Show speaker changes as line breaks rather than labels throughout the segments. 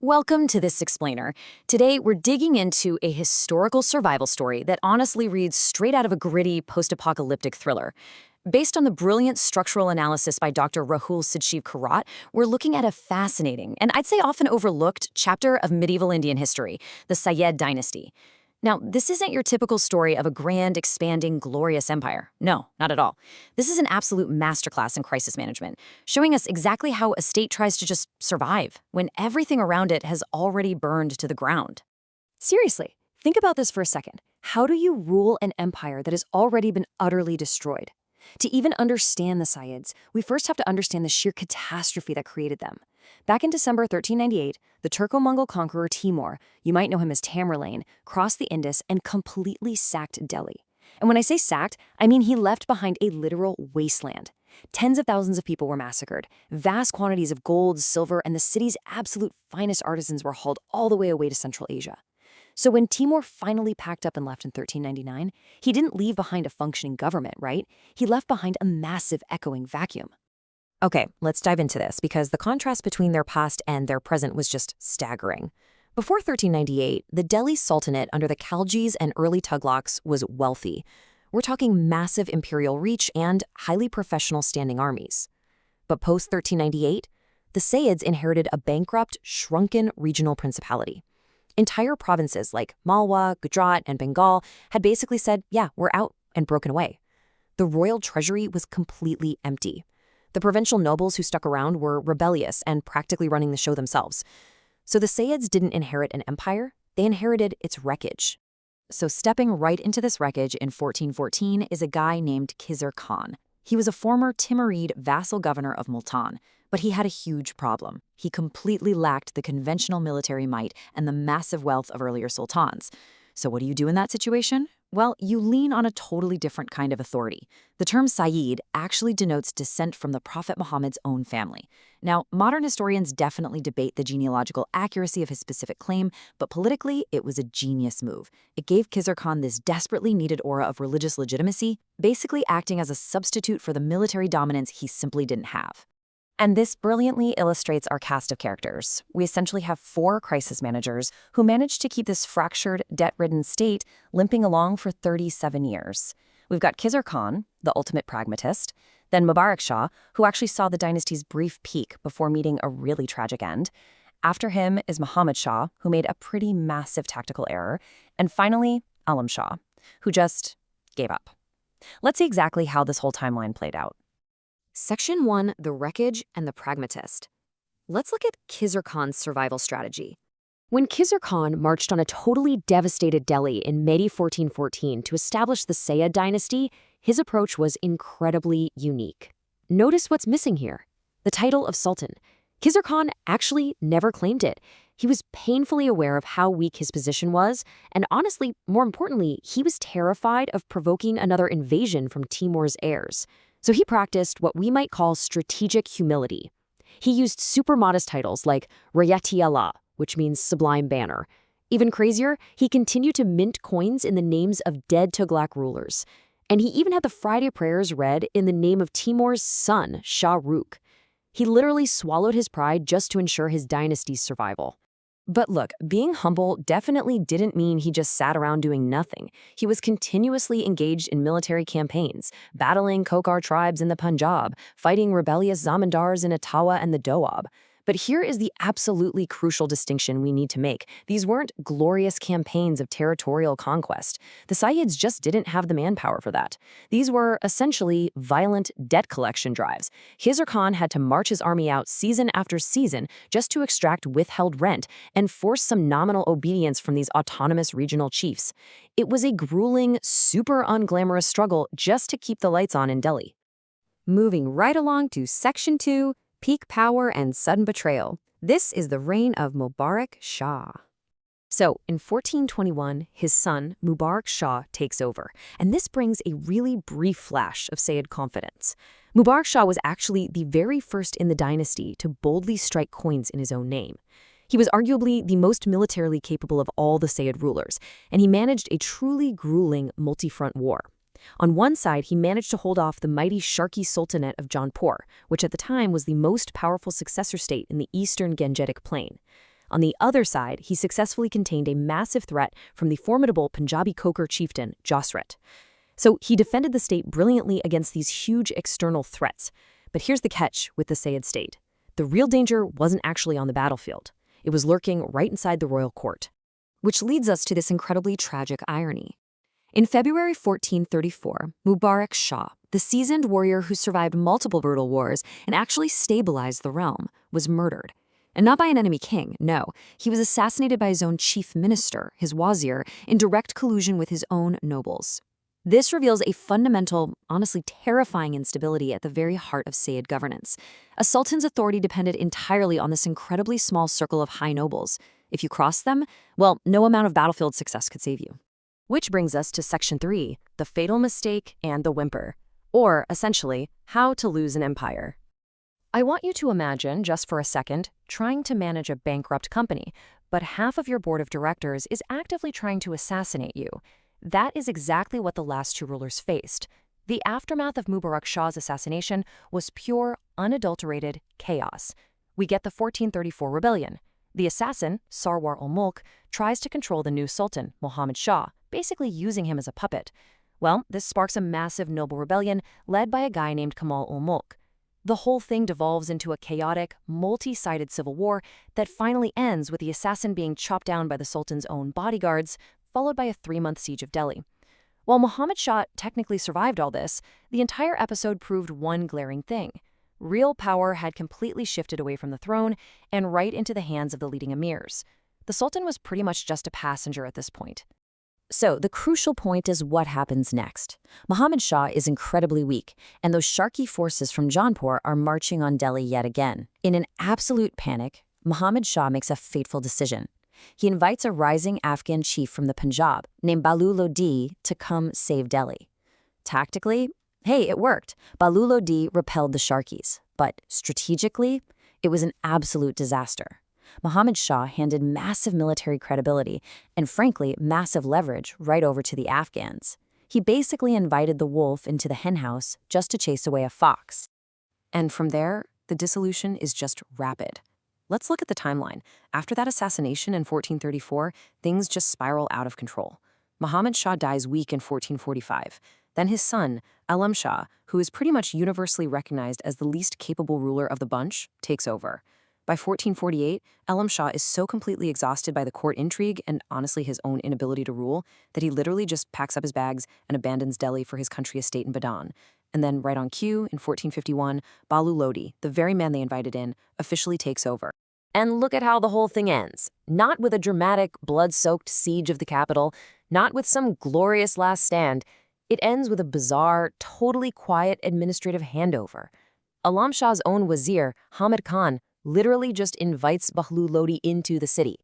Welcome to This Explainer. Today, we're digging into a historical survival story that honestly reads straight out of a gritty post-apocalyptic thriller. Based on the brilliant structural analysis by Dr. Rahul Karat, we're looking at a fascinating, and I'd say often overlooked, chapter of medieval Indian history, the Sayyid dynasty. Now, this isn't your typical story of a grand, expanding, glorious empire. No, not at all. This is an absolute masterclass in crisis management, showing us exactly how a state tries to just survive when everything around it has already burned to the ground.
Seriously, think about this for a second. How do you rule an empire that has already been utterly destroyed? To even understand the Sayyids, we first have to understand the sheer catastrophe that created them. Back in December 1398, the Turco-Mongol conqueror Timur, you might know him as Tamerlane, crossed the Indus and completely sacked Delhi. And when I say sacked, I mean he left behind a literal wasteland. Tens of thousands of people were massacred, vast quantities of gold, silver, and the city's absolute finest artisans were hauled all the way away to Central Asia. So when Timur finally packed up and left in 1399, he didn't leave behind a functioning government, right? He left behind a massive echoing vacuum.
Okay, let's dive into this because the contrast between their past and their present was just staggering. Before 1398, the Delhi Sultanate under the Khaljis and early Tughlaqs was wealthy. We're talking massive imperial reach and highly professional standing armies. But post-1398, the Sayyids inherited a bankrupt, shrunken regional principality. Entire provinces like Malwa, Gujarat, and Bengal had basically said, yeah, we're out, and broken away. The royal treasury was completely empty. The provincial nobles who stuck around were rebellious and practically running the show themselves. So the Sayyids didn't inherit an empire, they inherited its wreckage. So stepping right into this wreckage in 1414 is a guy named Khizr Khan. He was a former Timurid vassal governor of Multan, but he had a huge problem. He completely lacked the conventional military might and the massive wealth of earlier sultans. So what do you do in that situation? Well, you lean on a totally different kind of authority. The term Sayyid actually denotes descent from the Prophet Muhammad's own family. Now, modern historians definitely debate the genealogical accuracy of his specific claim, but politically, it was a genius move. It gave Khizr Khan this desperately needed aura of religious legitimacy, basically acting as a substitute for the military dominance he simply didn't have. And this brilliantly illustrates our cast of characters. We essentially have 4 crisis managers who managed to keep this fractured, debt-ridden state limping along for 37 years. We've got Khizr Khan, the ultimate pragmatist, then Mubarak Shah, who actually saw the dynasty's brief peak before meeting a really tragic end. After him is Muhammad Shah, who made a pretty massive tactical error. And finally, Alam Shah, who just gave up. Let's see exactly how this whole timeline played out.
Section 1, the wreckage and the pragmatist. Let's look at Khizr Khan's survival strategy. When Khizr Khan marched on a totally devastated Delhi in May 1414 to establish the Sayyid dynasty, his approach was incredibly unique. Notice what's missing here: the title of Sultan. Khizr Khan actually never claimed it. He was painfully aware of how weak his position was, and honestly, more importantly, he was terrified of provoking another invasion from Timur's heirs. So he practiced what we might call strategic humility. He used super modest titles like Rayati Allah, which means sublime banner. Even crazier, he continued to mint coins in the names of dead Tughlaq rulers. And he even had the Friday prayers read in the name of Timur's son, Shah Rukh. He literally swallowed his pride just to ensure his dynasty's survival. But look, being humble definitely didn't mean he just sat around doing nothing. He was continuously engaged in military campaigns, battling Khokar tribes in the Punjab, fighting rebellious zamindars in Etawah and the Doab. But here is the absolutely crucial distinction we need to make. These weren't glorious campaigns of territorial conquest. The Sayyids just didn't have the manpower for that. These were essentially violent debt collection drives. Khizr Khan had to march his army out season after season just to extract withheld rent and force some nominal obedience from these autonomous regional chiefs. It was a grueling, super unglamorous struggle just to keep the lights on in Delhi. Moving right along to Section 2, peak power and sudden betrayal. This is the reign of Mubarak Shah. So, in 1421, his son, Mubarak Shah, takes over, and this brings a really brief flash of Sayyid confidence. Mubarak Shah was actually the very first in the dynasty to boldly strike coins in his own name. He was arguably the most militarily capable of all the Sayyid rulers, and he managed a truly grueling multi-front war. On one side, he managed to hold off the mighty Sharqi Sultanate of Jaunpur, which at the time was the most powerful successor state in the eastern Gangetic plain. On the other side, he successfully contained a massive threat from the formidable Punjabi Kokar chieftain Josret. So he defended the state brilliantly against these huge external threats. But here's the catch with the Sayyid state. The real danger wasn't actually on the battlefield. It was lurking right inside the royal court. Which leads us to this incredibly tragic irony. In February 1434, Mubarak Shah, the seasoned warrior who survived multiple brutal wars and actually stabilized the realm, was murdered. And not by an enemy king, no. He was assassinated by his own chief minister, his wazir, in direct collusion with his own nobles. This reveals a fundamental, honestly terrifying instability at the very heart of Sayyid governance. A sultan's authority depended entirely on this incredibly small circle of high nobles. If you crossed them, well, no amount of battlefield success could save you. Which brings us to Section 3, the fatal mistake and the whimper, or, essentially, how to lose an empire. I want you to imagine, just for a second, trying to manage a bankrupt company, but half of your board of directors is actively trying to assassinate you. That is exactly what the last two rulers faced. The aftermath of Mubarak Shah's assassination was pure, unadulterated chaos. We get the 1434 rebellion. The assassin, Sarwar ul-Mulk, tries to control the new sultan, Muhammad Shah, basically using him as a puppet. Well, this sparks a massive noble rebellion led by a guy named Kamal ul-Mulk. The whole thing devolves into a chaotic, multi-sided civil war that finally ends with the assassin being chopped down by the sultan's own bodyguards, followed by a 3-month siege of Delhi. While Muhammad Shah technically survived all this, the entire episode proved one glaring thing. Real power had completely shifted away from the throne and right into the hands of the leading emirs. The sultan was pretty much just a passenger at this point. So, the crucial point is what happens next. Muhammad Shah is incredibly weak, and those Sharqi forces from Jaunpur are marching on Delhi yet again. In an absolute panic, Muhammad Shah makes a fateful decision. He invites a rising Afghan chief from the Punjab, named Bahlul Lodi, to come save Delhi. Tactically, hey, it worked. Bahlul Lodi repelled the Sharqis. But strategically, it was an absolute disaster. Muhammad Shah handed massive military credibility and, frankly, massive leverage right over to the Afghans. He basically invited the wolf into the henhouse just to chase away a fox. And from there, the dissolution is just rapid. Let's look at the timeline. After that assassination in 1434, things just spiral out of control. Muhammad Shah dies weak in 1445. Then his son, Alam Shah, who is pretty much universally recognized as the least capable ruler of the bunch, takes over. By 1448, Alam Shah is so completely exhausted by the court intrigue and honestly his own inability to rule that he literally just packs up his bags and abandons Delhi for his country estate in Badan. And then right on cue, in 1451, Bahlul Lodi, the very man they invited in, officially takes over. And look at how the whole thing ends. Not with a dramatic, blood-soaked siege of the capital, not with some glorious last stand. It ends with a bizarre, totally quiet administrative handover. Alam Shah's own wazir, Hamid Khan, literally just invites Bahlul Lodi into the city.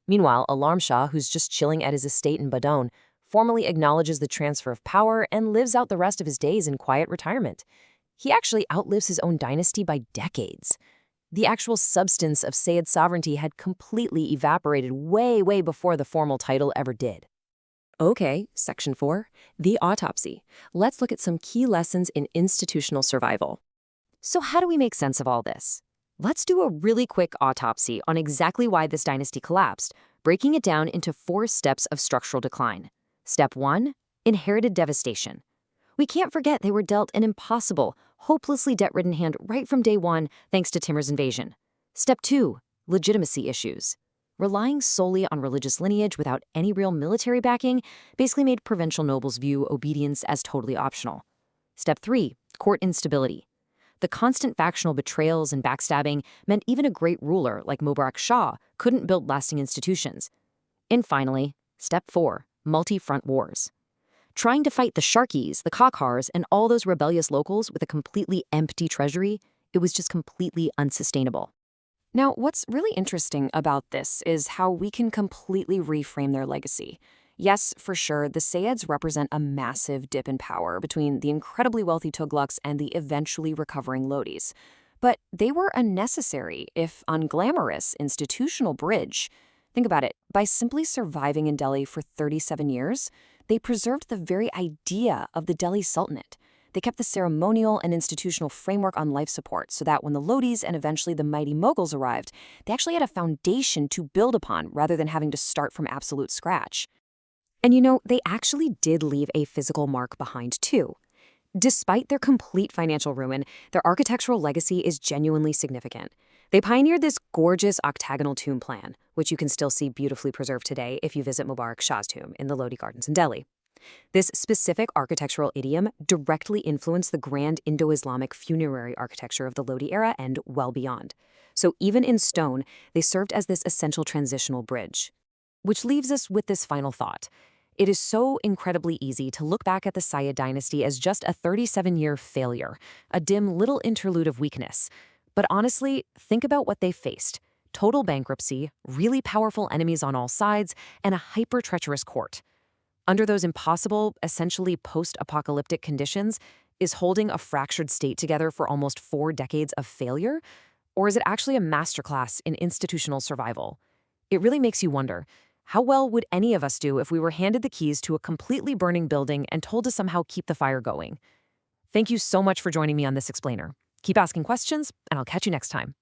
Meanwhile, Alam Shah, who's just chilling at his estate in Badon, formally acknowledges the transfer of power and lives out the rest of his days in quiet retirement. He actually outlives his own dynasty by decades. The actual substance of Sayyid sovereignty had completely evaporated way before the formal title ever did. Okay, Section 4, the autopsy. Let's look at some key lessons in institutional survival. So how do we make sense of all this? Let's do a really quick autopsy on exactly why this dynasty collapsed, breaking it down into 4 steps of structural decline. Step 1, inherited devastation. We can't forget they were dealt an impossible, hopelessly debt-ridden hand right from day one thanks to Timur's invasion. Step 2, legitimacy issues. Relying solely on religious lineage without any real military backing basically made provincial nobles view obedience as totally optional. Step 3, court instability. The constant factional betrayals and backstabbing meant even a great ruler like Mubarak Shah couldn't build lasting institutions. And finally, Step 4, multi-front wars. Trying to fight the Sharqis, the Khakars, and all those rebellious locals with a completely empty treasury, it was just completely unsustainable. Now, what's really interesting about this is how we can completely reframe their legacy. Yes, for sure, the Sayyids represent a massive dip in power between the incredibly wealthy Tughlaqs and the eventually recovering Lodis. But they were a necessary, if unglamorous, institutional bridge. Think about it. By simply surviving in Delhi for 37 years, they preserved the very idea of the Delhi Sultanate.
They kept the ceremonial and institutional framework on life support so that when the Lodis and eventually the mighty Mughals arrived, they actually had a foundation to build upon rather than having to start from absolute scratch.
And they actually did leave a physical mark behind too. Despite their complete financial ruin, their architectural legacy is genuinely significant. They pioneered this gorgeous octagonal tomb plan, which you can still see beautifully preserved today if you visit Mubarak Shah's tomb in the Lodi Gardens in Delhi. This specific architectural idiom directly influenced the grand Indo-Islamic funerary architecture of the Lodi era and well beyond. So even in stone, they served as this essential transitional bridge. Which leaves us with this final thought. It is so incredibly easy to look back at the Sayyid dynasty as just a 37-year failure, a dim little interlude of weakness. But honestly, think about what they faced. Total bankruptcy, really powerful enemies on all sides, and a hyper-treacherous court. Under those impossible, essentially post-apocalyptic conditions, is holding a fractured state together for almost 4 decades of failure? Or is it actually a masterclass in institutional survival? It really makes you wonder, how well would any of us do if we were handed the keys to a completely burning building and told to somehow keep the fire going? Thank you so much for joining me on this explainer. Keep asking questions, and I'll catch you next time.